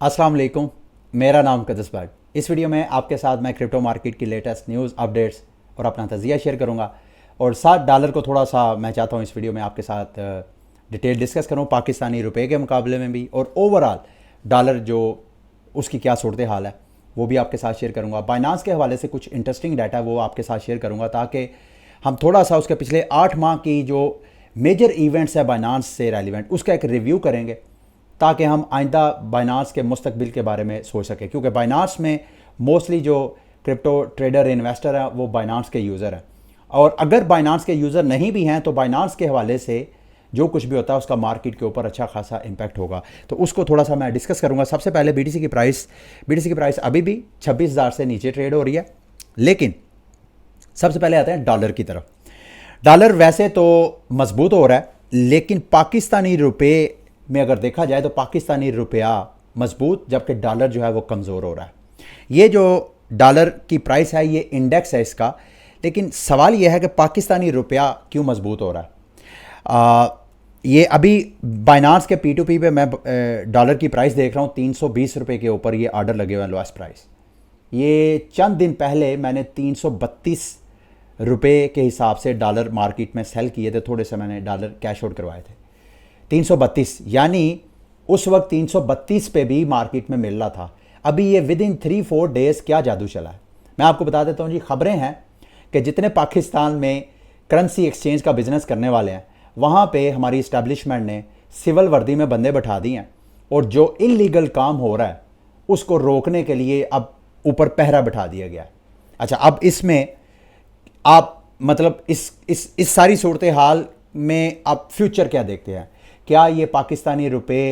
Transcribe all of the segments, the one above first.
अस्सलाम वालेकुम। मेरा नाम कदस भाई। इस वीडियो में आपके साथ मैं क्रिप्टो मार्केट की लेटेस्ट न्यूज़ अपडेट्स और अपना तजिया शेयर करूंगा और साथ डॉलर को थोड़ा सा मैं चाहता हूं इस वीडियो में आपके साथ डिटेल डिस्कस करूं पाकिस्तानी रुपए के मुकाबले में भी, और ओवरऑल डॉलर जो उसकी क्या सूरत हाल है वो भी आपके साथ शेयर करूंगा। बाइनांस के हवाले से कुछ इंटरेस्टिंग डाटा वो आपके साथ शेयर करूंगा ताकि हम थोड़ा सा उसके पिछले 8 माह की जो मेजर इवेंट्स है बाइनांस से रेलिवेंट उसका एक रिव्यू करेंगे ताकि हम आइंदा बाइनांस के मुस्तकबिल के बारे में सोच सकें, क्योंकि बाइनांस में मोस्टली जो क्रिप्टो ट्रेडर इन्वेस्टर हैं वो बाइनांस के यूज़र हैं, और अगर बाइनांस के यूज़र नहीं भी हैं तो बाइनांस के हवाले से जो कुछ भी होता है उसका मार्केट के ऊपर अच्छा खासा इम्पैक्ट होगा। तो उसको थोड़ा सा मैं डिस्कस करूंगा। सबसे पहले बीटीसी की प्राइस अभी भी 26,000 से नीचे ट्रेड हो रही है, लेकिन सबसे पहले आते हैं डॉलर की तरफ। डॉलर वैसे तो मजबूत हो रहा है, लेकिन पाकिस्तानी रुपए में अगर देखा जाए तो पाकिस्तानी रुपया मजबूत जबकि डॉलर जो है वो कमज़ोर हो रहा है। ये जो डॉलर की प्राइस है ये इंडेक्स है इसका, लेकिन सवाल ये है कि पाकिस्तानी रुपया क्यों मजबूत हो रहा है। ये अभी बाइनांस के P2P पे मैं डॉलर की प्राइस देख रहा हूँ 320 रुपये के ऊपर ये ऑर्डर लगे हुए हैं लोएस्ट प्राइस। ये चंद दिन पहले मैंने 332 रुपये के हिसाब से डॉलर मार्केट में सेल किए थे, थोड़े से मैंने डॉलर कैश आउट करवाए थे 332, यानी उस वक्त 332 पे भी मार्केट में मिल रहा था। अभी ये विद इन 3-4 डेज़ क्या जादू चला है मैं आपको बता देता हूँ जी। खबरें हैं कि जितने पाकिस्तान में करेंसी एक्सचेंज का बिजनेस करने वाले हैं वहाँ पे हमारी इस्टेब्लिशमेंट ने सिविल वर्दी में बंदे बैठा दिए हैं, और जो इलीगल काम हो रहा है उसको रोकने के लिए अब ऊपर पहरा बैठा दिया गया है। अच्छा, अब इसमें आप मतलब इस सारी सूरत हाल में आप फ्यूचर क्या देखते हैं? क्या ये पाकिस्तानी रुपए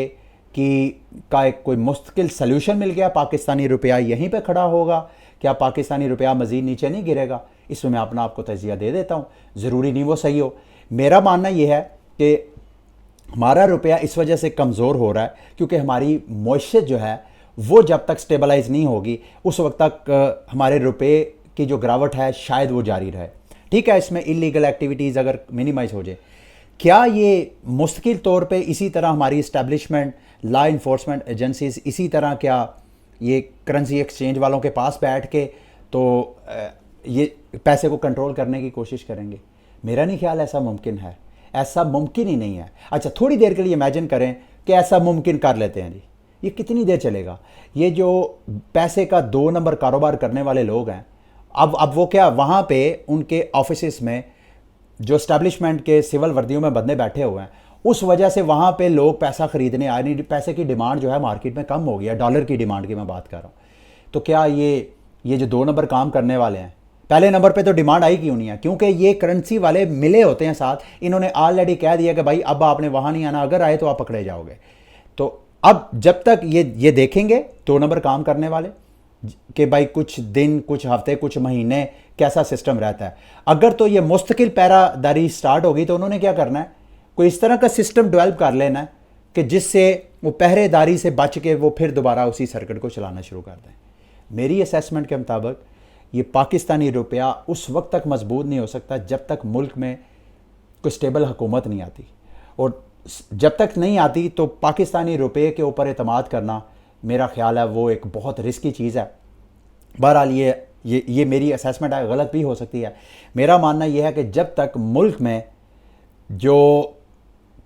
का एक कोई मुस्तकिल सल्यूशन मिल गया? पाकिस्तानी रुपया यहीं पे खड़ा होगा? क्या पाकिस्तानी रुपया मज़ीद नीचे नहीं गिरेगा? इसमें मैं अपना आपको तजिया दे देता हूँ, ज़रूरी नहीं वो सही हो। मेरा मानना ये है कि हमारा रुपया इस वजह से कमज़ोर हो रहा है क्योंकि हमारी मईशत जो है वो जब तक स्टेबलाइज नहीं होगी उस वक्त तक हमारे रुपये की जो गिरावट है शायद वो जारी रहे। ठीक है, इसमें इलीगल एक्टिविटीज़ अगर मिनिमाइज हो जाए, क्या ये मुस्तकिल तौर पे इसी तरह हमारी इस्टेब्लिशमेंट लॉ इन्फोर्समेंट एजेंसीज इसी तरह क्या ये करेंसी एक्सचेंज वालों के पास बैठ के तो ये पैसे को कंट्रोल करने की कोशिश करेंगे? मेरा नहीं ख्याल ऐसा मुमकिन है, ऐसा मुमकिन ही नहीं है। अच्छा, थोड़ी देर के लिए इमेजिन करें कि ऐसा मुमकिन कर लेते हैं जी, ये कितनी देर चलेगा? ये जो पैसे का 2 नंबर कारोबार करने वाले लोग हैं अब वो क्या वहाँ पे उनके ऑफिस में जो स्टैब्लिशमेंट के सिविल वर्दियों में बंदे बैठे हुए हैं उस वजह से वहाँ पे लोग पैसा खरीदने आए नहीं, पैसे की डिमांड जो है मार्केट में कम हो गया। डॉलर की डिमांड की मैं बात कर रहा हूँ। तो क्या ये जो 2 नंबर काम करने वाले हैं, पहले नंबर पे तो डिमांड आई क्यों नहीं है? क्योंकि ये करेंसी वाले मिले होते हैं साथ, इन्होंने ऑलरेडी कह दिया कि भाई अब आपने वहाँ नहीं आना, अगर आए तो आप पकड़े जाओगे। तो अब जब तक ये देखेंगे 2 नंबर काम करने वाले कि भाई कुछ दिन, कुछ हफ्ते, कुछ महीने कैसा सिस्टम रहता है। अगर तो ये मुस्तकिल पैरादारी स्टार्ट होगी तो उन्होंने क्या करना है, कोई इस तरह का सिस्टम डेवलप कर लेना है कि जिससे वो पहरेदारी से बच के वो फिर दोबारा उसी सर्किट को चलाना शुरू कर दें। मेरी असेसमेंट के मुताबिक ये पाकिस्तानी रुपया उस वक्त तक मजबूत नहीं हो सकता जब तक मुल्क में कोई स्टेबल हुकूमत नहीं आती, और जब तक नहीं आती तो पाकिस्तानी रुपये के ऊपर एतमाद करना मेरा ख्याल है वो एक बहुत रिस्की चीज़ है। बहरहाल ये मेरी असेसमेंट है, गलत भी हो सकती है। मेरा मानना यह है कि जब तक मुल्क में जो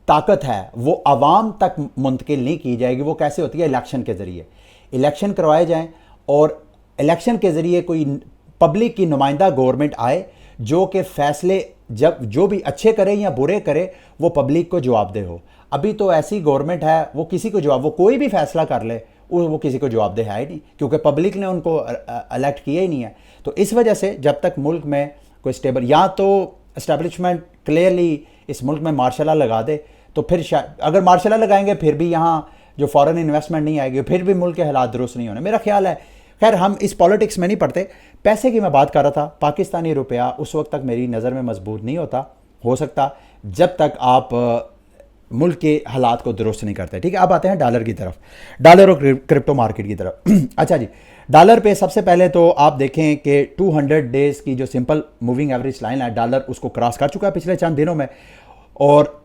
ताकत है वो आवाम तक मुंतकिल नहीं की जाएगी, वो कैसे होती है? इलेक्शन के ज़रिए इलेक्शन करवाए जाएं और इलेक्शन के ज़रिए कोई पब्लिक की नुमाइंदा गवर्नमेंट आए जो कि फ़ैसले जब जो भी अच्छे करे या बुरे करे वो पब्लिक को जवाबदेह हो। अभी तो ऐसी गवर्नमेंट है वो किसी को वो कोई भी फैसला कर ले वो किसी को जवाबदेह है ही नहीं, क्योंकि पब्लिक ने उनको इलेक्ट किया ही नहीं है। तो इस वजह से जब तक मुल्क में कोई स्टेबल, या तो इस्टेब्लिशमेंट क्लियरली इस मुल्क में मार्शल लॉ लगा दे, तो फिर शायद अगर मार्शल लॉ लगाएंगे फिर भी यहाँ जो फॉरेन इन्वेस्टमेंट नहीं आएगी, फिर भी मुल्क के हालात दुरुस्त नहीं होने मेरा ख्याल है। खैर, हम इस पॉलिटिक्स में नहीं पढ़ते, पैसे की मैं बात कर रहा था। पाकिस्तानी रुपया उस वक्त तक मेरी नज़र में मजबूत नहीं हो सकता जब तक आप मुल्क के हालात को दुरुस्त नहीं करते। ठीक है, अब आते हैं डॉलर की तरफ, डॉलर और क्रिप्टो मार्केट की तरफ। अच्छा जी, डॉलर पे सबसे पहले तो आप देखें कि 200 डेज़ की जो सिंपल मूविंग एवरेज लाइन है डॉलर उसको क्रॉस कर चुका है पिछले चंद दिनों में, और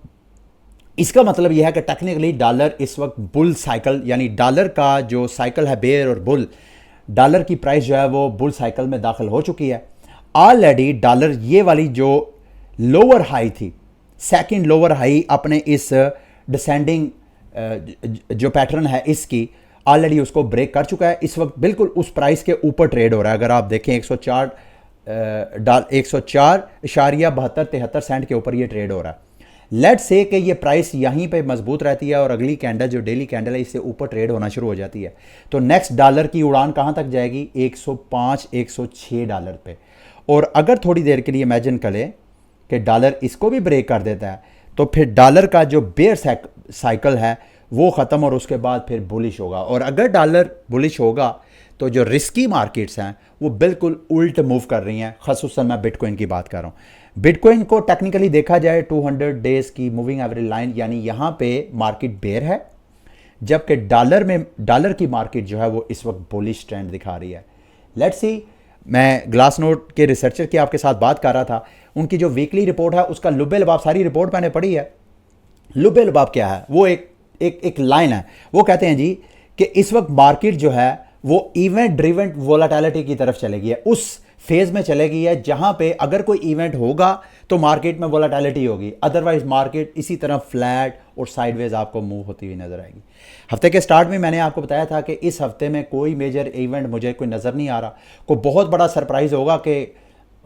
इसका मतलब यह है कि टेक्निकली डॉलर इस वक्त बुल साइकिल, यानी डॉलर का जो साइकिल है बेयर और बुल, डॉलर की प्राइस जो है वो बुल साइकिल में दाखिल हो चुकी है ऑलरेडी। डॉलर ये वाली जो लोअर हाई थी, सेकंड लोअर हाई अपने इस डिसेंडिंग जो पैटर्न है इसकी, ऑलरेडी उसको ब्रेक कर चुका है। इस वक्त बिल्कुल उस प्राइस के ऊपर ट्रेड हो रहा है। अगर आप देखें 104.7273 के ऊपर ये ट्रेड हो रहा है। लेट्स से कि ये प्राइस यहीं पे मजबूत रहती है और अगली कैंडल जो डेली कैंडल है इससे ऊपर ट्रेड होना शुरू हो जाती है, तो नेक्स्ट डॉलर की उड़ान कहाँ तक जाएगी? 105-106 डॉलर पे। और अगर थोड़ी देर के लिए इमेजिन करें कि डॉलर इसको भी ब्रेक कर देता है, तो फिर डॉलर का जो बेयर साइकिल है वो ख़त्म और उसके बाद फिर बुलिश होगा। और अगर डॉलर बुलिश होगा तो जो रिस्की मार्केट्स हैं वो बिल्कुल उल्ट मूव कर रही हैं। ख़ुसूसन मैं बिटकॉइन की बात कर रहा हूँ। बिटकॉइन को टेक्निकली देखा जाए 200 डेज की मूविंग एवरेज लाइन, यानी यहाँ पे मार्केट बेयर है, जबकि डॉलर की मार्केट जो है वो इस वक्त बुलिश ट्रेंड दिखा रही है। लेट्स सी, मैं ग्लास नोट के रिसर्चर की आपके साथ बात कर रहा था, उनकी जो वीकली रिपोर्ट है उसका लुबे लबाब, सारी रिपोर्ट मैंने पढ़ी है। लुबे लबाब क्या है? वो एक लाइन है। वो कहते हैं जी कि इस वक्त मार्केट जो है वो इवेंट ड्रिवन वोलेटिलिटी की तरफ चलेगी है, उस फेज में चलेगी है जहां पे अगर कोई इवेंट होगा तो मार्केट में वोलेटिलिटी होगी, अदरवाइज मार्केट इसी तरह फ्लैट और साइडवेज आपको मूव होती हुई नजर आएगी। हफ्ते के स्टार्ट में मैंने आपको बताया था कि इस हफ्ते में कोई मेजर इवेंट मुझे कोई नज़र नहीं आ रहा। कोई बहुत बड़ा सरप्राइज होगा कि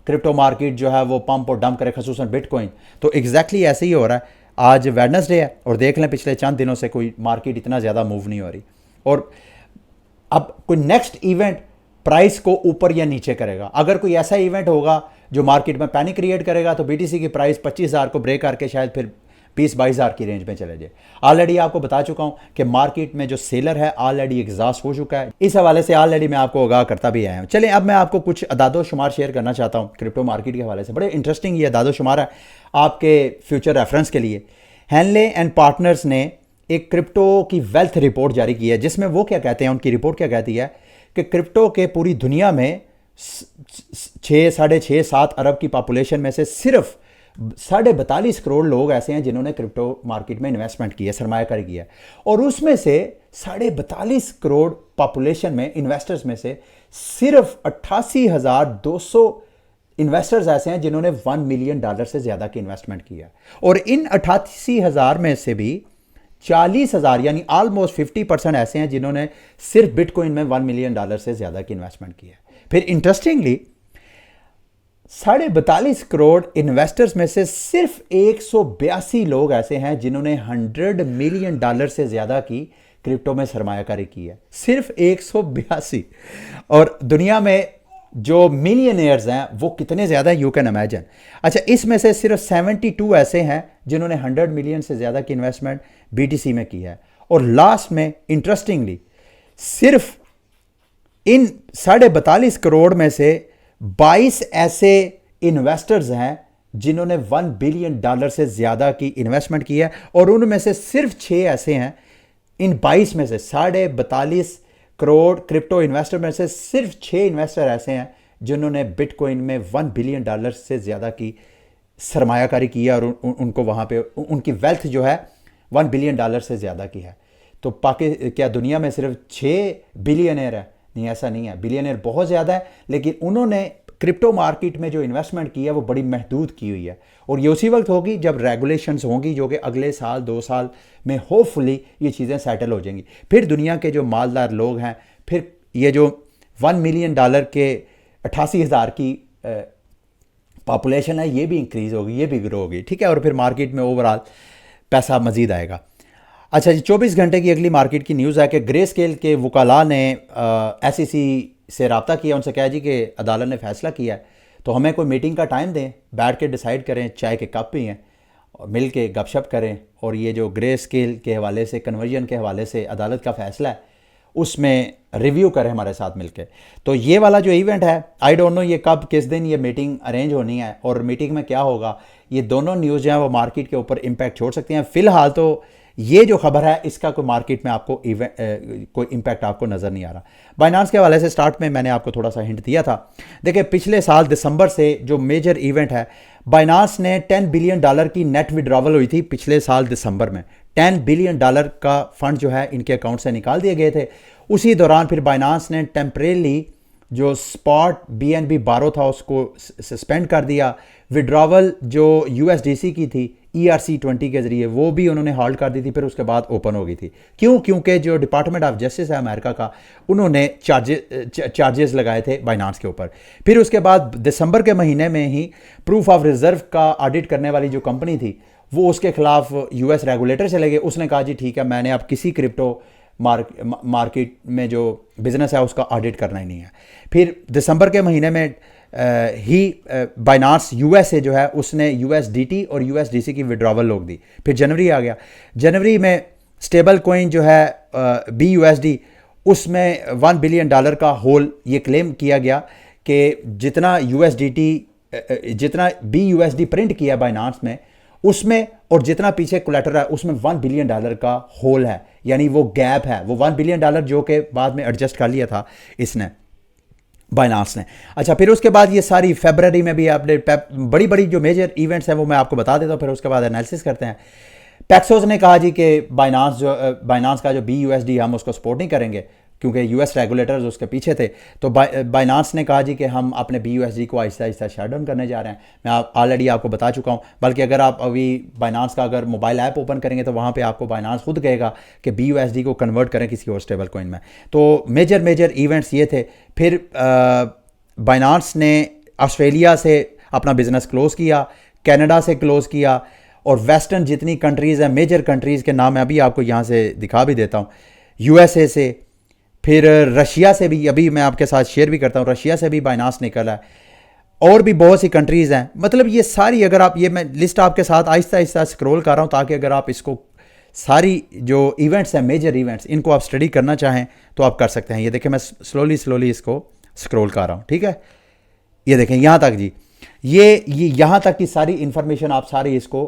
क्रिप्टो मार्केट जो है वो पंप और डंप करे, खसूसन बिटकॉइन। तो एग्जैक्टली ऐसे ही हो रहा है। आज वेडनेसडे है और देख लें पिछले चंद दिनों से कोई मार्केट इतना ज़्यादा मूव नहीं हो रही। और अब कोई नेक्स्ट इवेंट प्राइस को ऊपर या नीचे करेगा। अगर कोई ऐसा इवेंट होगा जो मार्केट में पैनिक क्रिएट करेगा तो बीटीसी की प्राइस 25,000 को ब्रेक करके शायद फिर 20-22,000 की रेंज में चले जाए। ऑलरेडी आपको बता चुका हूं कि मार्केट में जो सेलर है ऑलरेडी एग्जॉस्ट हो चुका है। इस हवाले से ऑलरेडी मैं आपको आगाह करता भी आया हूं। चलें, अब मैं आपको कुछ अदादो शुमार शेयर करना चाहता हूं क्रिप्टो मार्केट के हवाले से। बड़े इंटरेस्टिंग ये अदादो शुमार है आपके फ्यूचर रेफरेंस के लिए। हैनले एंड पार्टनर्स ने एक क्रिप्टो की वेल्थ रिपोर्ट जारी की है, जिसमें वो क्या कहते हैं, उनकी रिपोर्ट क्या कहती है कि क्रिप्टो के पूरी दुनिया में 6-7 अरब की पॉपुलेशन में से सिर्फ 42.5 करोड़ लोग ऐसे हैं जिन्होंने क्रिप्टो मार्केट में इन्वेस्टमेंट किया, सरमायाकारी किया। और उसमें से 42.5 करोड़ पॉपुलेशन में इन्वेस्टर्स में से सिर्फ 88,200 इन्वेस्टर्स ऐसे हैं जिन्होंने $1 मिलियन से ज़्यादा की इन्वेस्टमेंट किया। और इन 88,000 में से भी 40,000 यानी ऑलमोस्ट 50% ऐसे हैं जिन्होंने सिर्फ बिटकॉइन में $1 मिलियन से ज़्यादा की इन्वेस्टमेंट किया। फिर इंटरेस्टिंगली 42.5 करोड़ इन्वेस्टर्स में से सिर्फ 182 लोग ऐसे हैं जिन्होंने $100 मिलियन से ज़्यादा की क्रिप्टो में सरमायाकारी की है। सिर्फ 182। और दुनिया में जो मिलियनियर्स हैं वो कितने ज़्यादा, यू कैन इमेजिन। अच्छा, इसमें से सिर्फ 72 ऐसे हैं जिन्होंने 100 मिलियन से ज़्यादा की इन्वेस्टमेंट बीटीसी में की है। और लास्ट में इंटरेस्टिंगली सिर्फ इन 42.5 करोड़ में से 22 ऐसे इन्वेस्टर्स हैं जिन्होंने $1 बिलियन से ज़्यादा की इन्वेस्टमेंट की है। और उनमें से सिर्फ 6 ऐसे हैं, इन 22 में से 42.5 करोड़ क्रिप्टो इन्वेस्टर में से सिर्फ 6 इन्वेस्टर ऐसे हैं जिन्होंने बिटकॉइन में $1 बिलियन से ज़्यादा की सरमायाकारी की है और उनको वहाँ पे उनकी वेल्थ जो है $1 बिलियन से ज़्यादा की है। तो क्या दुनिया में सिर्फ 6 बिलियनर है? नहीं, ऐसा नहीं है। बिलियनर बहुत ज़्यादा है, लेकिन उन्होंने क्रिप्टो मार्केट में जो इन्वेस्टमेंट की है वो बड़ी महदूद की हुई है। और ये उसी वक्त होगी जब रेगुलेशंस होंगी, जो कि अगले साल 2 साल में होपफुली ये चीज़ें सेटल हो जाएंगी। फिर दुनिया के जो मालदार लोग हैं, फिर ये जो $1 मिलियन के 88,000 की पॉपुलेशन है, ये भी इंक्रीज़ होगी, ये भी ग्रो होगी, ठीक है। और फिर मार्केट में ओवरऑल पैसा मज़ीद आएगा। अच्छा जी, 24 घंटे की अगली मार्केट की न्यूज़ है कि ग्रे स्केल के वकाला ने SEC से रब्ता किया, उनसे कहा जी कि अदालत ने फैसला किया है तो हमें कोई मीटिंग का टाइम दें, बैठ के डिसाइड करें, चाय के कप पिएं और मिल के गपशप करें। और ये जो ग्रे स्केल के हवाले से, कन्वर्जन के हवाले से अदालत का फैसला है, उसमें रिव्यू करें हमारे साथ मिलके। तो ये वाला जो इवेंट है, आई डोंट नो ये कब, किस दिन ये मीटिंग अरेंज होनी है और मीटिंग में क्या होगा, ये दोनों न्यूज़ हैं वो मार्केट के ऊपर इम्पैक्ट छोड़ सकती हैं। फ़िलहाल तो ये जो खबर है इसका कोई मार्केट में आपको कोई इम्पैक्ट आपको नज़र नहीं आ रहा। बाइनांस के हवाले से स्टार्ट में मैंने आपको थोड़ा सा हिंट दिया था। देखिए पिछले साल दिसंबर से जो मेजर इवेंट है, बाइनांस ने $10 बिलियन की नेट विड्रॉवल हुई थी पिछले साल दिसंबर में। $10 बिलियन का फंड जो है इनके अकाउंट से निकाल दिए गए थे। उसी दौरान फिर बाइनांस ने टेम्परेली जो स्पॉट BNB बारो था उसको सस्पेंड कर दिया। विड्रॉवल जो USDC की थी ERC-20 के जरिए वो भी उन्होंने हॉल्ड कर दी थी, फिर उसके बाद ओपन हो गई थी। क्यों? क्योंकि जो डिपार्टमेंट ऑफ जस्टिस है अमेरिका का, उन्होंने चार्जेस लगाए थे बाइनांस के ऊपर। फिर उसके बाद दिसंबर के महीने में ही प्रूफ ऑफ रिजर्व का ऑडिट करने वाली जो कंपनी थी वो उसके खिलाफ US रेगुलेटर चले गए। उसने कहा जी ठीक है, मैंने अब किसी क्रिप्टो मार्केट में जो बिजनेस है उसका ऑडिट करना ही नहीं है। फिर दिसंबर के महीने में ही बाइनांस USA जो है उसने USDT और USDC की विड्रॉवल रोक दी। फिर जनवरी आ गया। जनवरी में स्टेबल कॉइन जो है BUSD, उसमें $1 बिलियन का होल ये क्लेम किया गया कि जितना BUSD प्रिंट किया बाइनांस में उसमें और जितना पीछे कोलेटरल है उसमें $1 बिलियन का होल है, यानी वो गैप है। वो $1 बिलियन जो कि बाद में एडजस्ट कर लिया था इसने, बाइनांस ने। अच्छा, फिर उसके बाद ये सारी फरवरी में भी अपडेट, बड़ी बड़ी जो मेजर इवेंट्स हैं वो मैं आपको बता देता हूँ, फिर उसके बाद एनालिसिस करते हैं। पैक्सोस ने कहा जी कि बाइनांस का जो BUSD हम उसको सपोर्ट नहीं करेंगे क्योंकि US रेगुलेटर्स उसके पीछे थे। तो बाइनांस ने कहा जी कि हम अपने BUSD को आहिस्ता आहिस्ता शट डाउन करने जा रहे हैं। मैं ऑलरेडी आपको बता चुका हूं, बल्कि अगर आप अभी बाइनांस का अगर मोबाइल ऐप ओपन करेंगे तो वहां पे आपको बाइनांस खुद कहेगा कि BUSD को कन्वर्ट करें किसी और स्टेबल कॉइन में। तो मेजर इवेंट्स ये थे। फिर बाइनांस ने ऑस्ट्रेलिया से अपना बिजनेस क्लोज किया, कनाडा से क्लोज किया, और वेस्टर्न जितनी कंट्रीज़ हैं, मेजर कंट्रीज़ के नाम मैं अभी आपको यहाँ से दिखा भी देता हूँ। USA से, फिर रशिया से भी, अभी मैं आपके साथ शेयर भी करता हूँ, रशिया से भी बाइनांस निकला है, और भी बहुत सी कंट्रीज़ हैं। मतलब ये सारी, अगर आप ये, मैं लिस्ट आपके साथ आहिस्ता आहिस्ता स्क्रॉल कर रहा हूँ ताकि अगर आप इसको सारी जो इवेंट्स हैं, मेजर इवेंट्स, इनको आप स्टडी करना चाहें तो आप कर सकते हैं। ये देखें, मैं स्लोली इसको स्क्रॉल कर रहा हूँ, ठीक है। ये देखें यहाँ तक जी, ये यहाँ तक की सारी इंफॉर्मेशन आप सारी इसको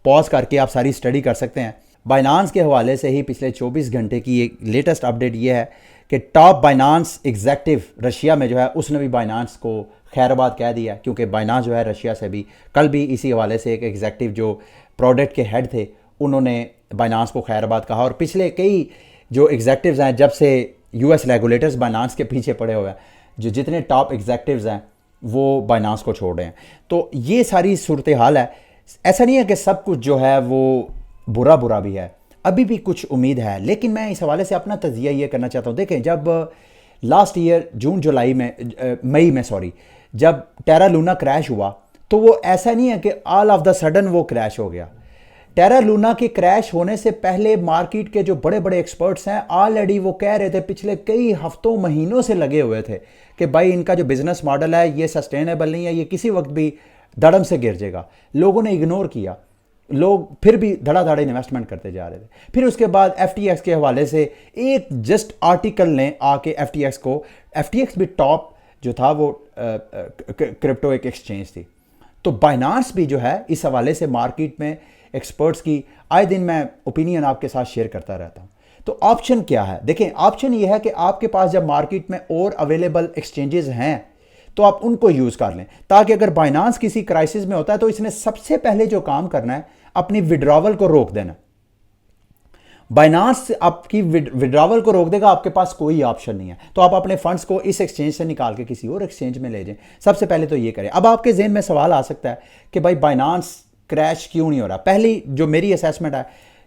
पॉज करके आप सारी स्टडी कर सकते हैं। बाइनांस के हवाले से ही पिछले 24 घंटे की एक लेटेस्ट अपडेट ये है कि टॉप बाइनांस एग्जेक्टिव रशिया में जो है उसने भी बाइनांस को खैरबाद कह दिया, क्योंकि बाइनांस जो है रशिया से भी, कल भी इसी हवाले से एक एग्जेक्टिव जो प्रोडक्ट के हेड थे उन्होंने बाइनांस को खैरबाद कहा। और पिछले कई जो एग्जेक्टिव्स हैं, जब से US रेगुलेटर्स बाइनांस के पीछे पड़े हुए हैं, जो जितने टॉप एग्जेक्टिव्स हैं वो बाइनांस को छोड़ रहे हैं। तो ये सारी सूरत हाल है। ऐसा नहीं है कि सब कुछ जो है वो बुरा भी है, अभी भी कुछ उम्मीद है। लेकिन मैं इस हवाले से अपना तजिया ये करना चाहता हूँ। देखें, जब लास्ट ईयर मई में जब टेरा लूना क्रैश हुआ तो वो ऐसा नहीं है कि ऑल ऑफ द सडन वो क्रैश हो गया। टेरा लूना के क्रैश होने से पहले मार्केट के जो बड़े बड़े एक्सपर्ट्स हैं ऑलरेडी वो कह रहे थे, पिछले कई हफ्तों महीनों से लगे हुए थे कि भाई इनका जो बिजनेस मॉडल है ये सस्टेनेबल नहीं है, ये किसी वक्त भी धड़म से गिर जाएगा। लोगों ने इग्नोर किया, लोग फिर भी धड़ाधड़ इन्वेस्टमेंट करते जा रहे थे। फिर उसके बाद FTX के हवाले से एक जस्ट आर्टिकल ने आके FTX भी टॉप जो था वो क्रिप्टो एक एक्सचेंज थी। तो बाइनांस भी जो है इस हवाले से मार्केट में एक्सपर्ट्स की आए दिन मैं ओपिनियन आपके साथ शेयर करता रहता हूं। तो ऑप्शन क्या है? देखें, ऑप्शन ये है कि आपके पास जब मार्केट में और अवेलेबल एक्सचेंजेस हैं तो आप उनको यूज कर लें, ताकि अगर बाइनांस किसी क्राइसिस में होता है तो इसने सबसे पहले जो काम करना है अपनी विड्रॉवल को रोक देना। बाइनांस आपकी विड्रॉवल को रोक देगा, आपके पास कोई ऑप्शन नहीं है। तो आप अपने फंड्स को इस एक्सचेंज से निकाल के किसी और एक्सचेंज में ले जाएं। सबसे पहले तो ये करें। अब आपके जहन में सवाल आ सकता है कि भाई बाइनांस क्रैश क्यों नहीं हो रहा? पहली जो मेरी असेसमेंट है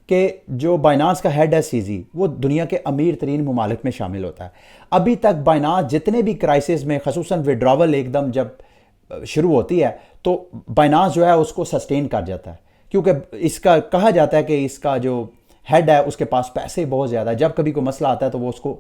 कि जो बाइनांस का हेड है CZ, वो दुनिया के अमीर तरीन ममालिक में शामिल होता है। अभी तक बाइनांस जितने भी क्राइसिस में, खसूसन विड्रॉवल एकदम जब शुरू होती है तो बाइनांस जो है उसको सस्टेन कर जाता है, क्योंकि इसका कहा जाता है कि इसका जो हेड है उसके पास पैसे बहुत ज़्यादा है, जब कभी कोई मसला आता है तो वो उसको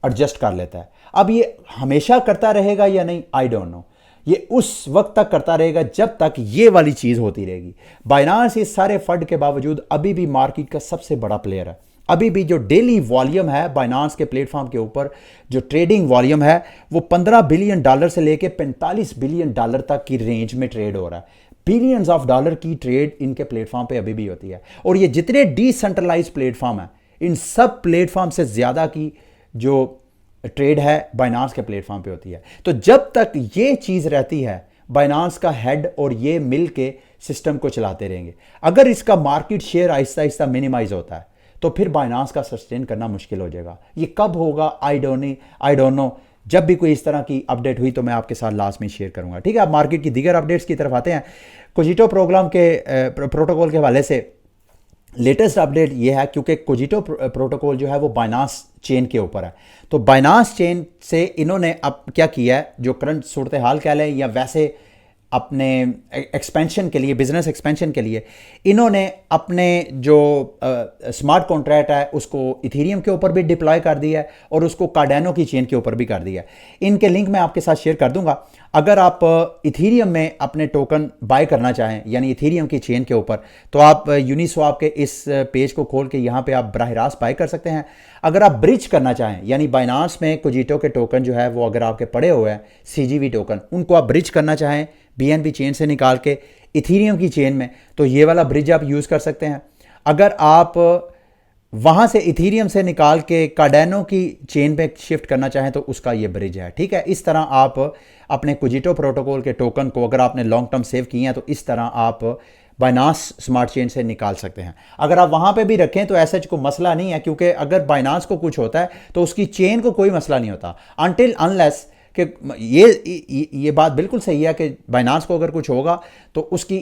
एडजस्ट कर लेता है। अब ये हमेशा करता रहेगा या नहीं, आई डोंट नो। ये उस वक्त तक करता रहेगा जब तक ये वाली चीज़ होती रहेगी। बाइनांस इस सारे फंड के बावजूद अभी भी मार्केट का सबसे बड़ा प्लेयर है। अभी भी जो डेली वॉल्यूम है बाइनांस के प्लेटफॉर्म के ऊपर, जो ट्रेडिंग वॉल्यूम है वो $15 बिलियन से लेके $45 बिलियन तक की रेंज में ट्रेड हो रहा है। बिलियंस ऑफ डॉलर की ट्रेड इनके प्लेटफॉर्म पे अभी भी होती है। और ये जितने डिसेंट्रलाइज प्लेटफॉर्म हैं, इन सब प्लेटफॉर्म से ज़्यादा की जो ट्रेड है बाइनांस के प्लेटफॉर्म पे होती है। तो जब तक ये चीज़ रहती है, बाइनांस का हेड और ये मिल के सिस्टम को चलाते रहेंगे। अगर इसका market share Aahista Aahista minimise होता है तो फिर बाइनांस का सस्टेन करना मुश्किल हो जाएगा। ये कब होगा आई डोंट नो। जब भी कोई इस तरह की अपडेट हुई तो मैं आपके साथ लास्ट में शेयर करूंगा। ठीक है, आप मार्केट की दीगर अपडेट्स की तरफ आते हैं। कोजिटो प्रोग्राम के प्रोटोकॉल के हवाले से लेटेस्ट अपडेट ये है, क्योंकि कोजिटो प्रोटोकॉल जो है वो बाइनांस चेन के ऊपर है। तो बाइनांस चेन से इन्होंने अब क्या किया है, जो करंट सूरत हाल कह लें या वैसे अपने एक्सपेंशन के लिए, बिजनेस एक्सपेंशन के लिए, इन्होंने अपने जो स्मार्ट कॉन्ट्रैक्ट है उसको इथेरियम के ऊपर भी डिप्लॉय कर दिया है और उसको कार्डानो की चेन के ऊपर भी कर दिया है। इनके लिंक मैं आपके साथ शेयर कर दूंगा। अगर आप इथेरियम में अपने टोकन बाय करना चाहें, यानी इथेरियम की चेन के ऊपर, तो आप यूनिस्वैप के इस पेज को खोल के यहाँ पे आप बराह रास्त बाय कर सकते हैं। अगर आप ब्रिज करना चाहें, यानी बाइनांस में कोजिटो के टोकन जो है वो अगर आपके पड़े हुए हैं CGV टोकन, उनको आप ब्रिज करना चाहें BNB चेन से निकाल के इथेरियम की चेन में, तो ये वाला ब्रिज आप यूज़ कर सकते हैं। अगर आप वहाँ से इथेरियम से निकाल के कार्डानो की चेन पे शिफ्ट करना चाहें तो उसका ये ब्रिज है। ठीक है, इस तरह आप अपने कोजिटो प्रोटोकॉल के टोकन को, अगर आपने लॉन्ग टर्म सेव किए हैं, तो इस तरह आप बाइनांस स्मार्ट चेन से निकाल सकते हैं। अगर आप वहाँ पे भी रखें तो ऐसा कोई मसला नहीं है, क्योंकि अगर बाइनांस को कुछ होता है तो उसकी चेन को कोई मसला नहीं होता अनटिल अनलेस कि ये बात बिल्कुल सही है कि बाइनांस को अगर कुछ होगा तो उसकी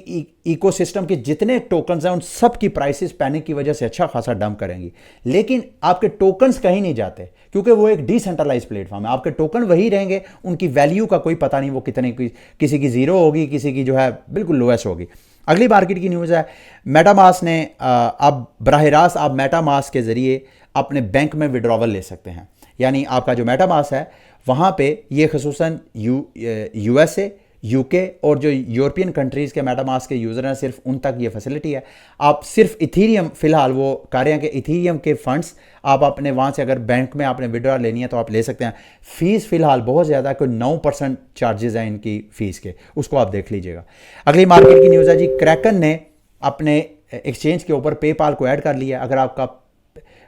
इकोसिस्टम के जितने टोकन्स हैं उन सब की प्राइसेस पैनिक की वजह से अच्छा खासा डंप करेंगी। लेकिन आपके टोकन्स कहीं नहीं जाते, क्योंकि वो एक डिसेंट्रलाइज प्लेटफॉर्म है। आपके टोकन वही रहेंगे, उनकी वैल्यू का कोई पता नहीं वो कितने की, किसी की जीरो होगी, किसी की जो है बिल्कुल लोएस्ट होगी। अगली मार्केट की न्यूज़ है, मेटामास्क ने अब बराह रास्त आप मेटामास्क के ज़रिए अपने बैंक में विड्रॉवल ले सकते हैं। यानी आपका जो मेटामास्क है वहाँ पे ये खसूसन USA, UK और जो यूरोपियन कंट्रीज़ के मेटामास्क के यूज़र हैं, सिर्फ उन तक ये फैसिलिटी है। आप सिर्फ इथेरियम, फ़िलहाल वो कह रहे हैं कि इथेरियम के फंड्स आप अपने वहाँ से अगर बैंक में आपने विड्रॉ लेनी है तो आप ले सकते हैं। फ़ीस फ़िलहाल बहुत ज़्यादा, कोई 9% चार्जेज़ हैं इनकी फ़ीस के, उसको आप देख लीजिएगा। अगली मार्केट की न्यूज़ है जी, क्रैकन ने अपने एक्सचेंज के ऊपर पेपाल को ऐड कर लिया। अगर आपका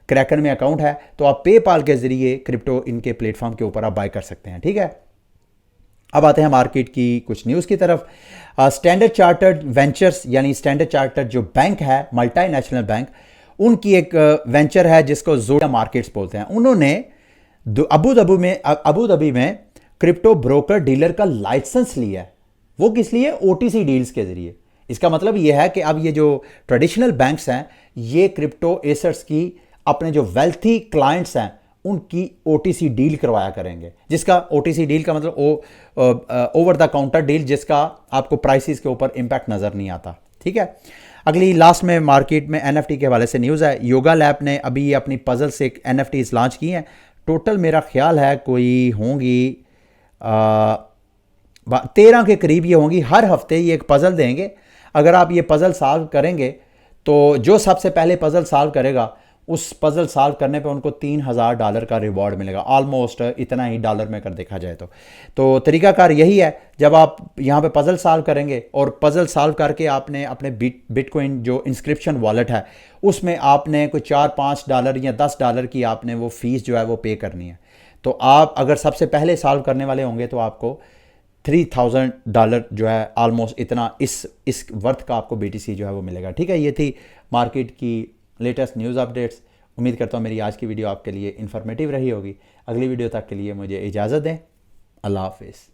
क्रैकन में अकाउंट है तो आप पेपाल के जरिए क्रिप्टो इनके प्लेटफॉर्म के ऊपर आप बाय कर सकते हैं। ठीक है, अब आते हैं मार्केट की कुछ न्यूज़ की तरफ। स्टैंडर्ड चार्टर्ड वेंचर्स, यानी स्टैंडर्ड चार्टर्ड जो बैंक है, मल्टीनेशनल बैंक, उनकी एक वेंचर है जिसको जोड़ा मार्केट्स बोलते हैं। उन्होंने अबू धाबी में क्रिप्टो ब्रोकर डीलर का लाइसेंस लिया है। वो किस लिए? OTC डील्स के जरिए। इसका मतलब यह है कि अब ये जो ट्रेडिशनल बैंक्स हैं ये क्रिप्टो एसेट्स की अपने जो वेल्थी क्लाइंट्स हैं उनकी OTC डील करवाया करेंगे, जिसका OTC डील का मतलब ओवर द काउंटर डील, जिसका आपको प्राइसेस के ऊपर इंपैक्ट नज़र नहीं आता। ठीक है, अगली लास्ट में मार्केट में NFT के हवाले से न्यूज़ है। योगा लैब ने अभी अपनी पजल से NFTs लॉन्च की हैं। टोटल मेरा ख्याल है कोई होंगी 13 के करीब ये होंगी। हर हफ्ते ये एक पजल देंगे। अगर आप ये पजल सॉल्व करेंगे तो जो सबसे पहले पजल सॉल्व करेगा उस पजल सॉल्व करने पे उनको $3000 का रिवॉर्ड मिलेगा। ऑलमोस्ट इतना ही डॉलर में कर देखा जाए तो तरीकाकार यही है। जब आप यहाँ पे पजल सॉल्व करेंगे और पजल सॉल्व करके आपने अपने बिटकॉइन जो इंस्क्रिप्शन वॉलेट है उसमें आपने कोई $4-5 या $10 की आपने वो फीस जो है वो पे करनी है। तो आप अगर सबसे पहले सॉल्व करने वाले होंगे तो आपको $3000 जो है ऑलमोस्ट इतना इस वर्थ का आपको BTC जो है वो मिलेगा। ठीक है, ये थी मार्केट की लेटेस्ट न्यूज़ अपडेट्स। उम्मीद करता हूँ मेरी आज की वीडियो आपके लिए इन्फॉर्मेटिव रही होगी। अगली वीडियो तक के लिए मुझे इजाज़त दें। अल्लाह हाफिज़।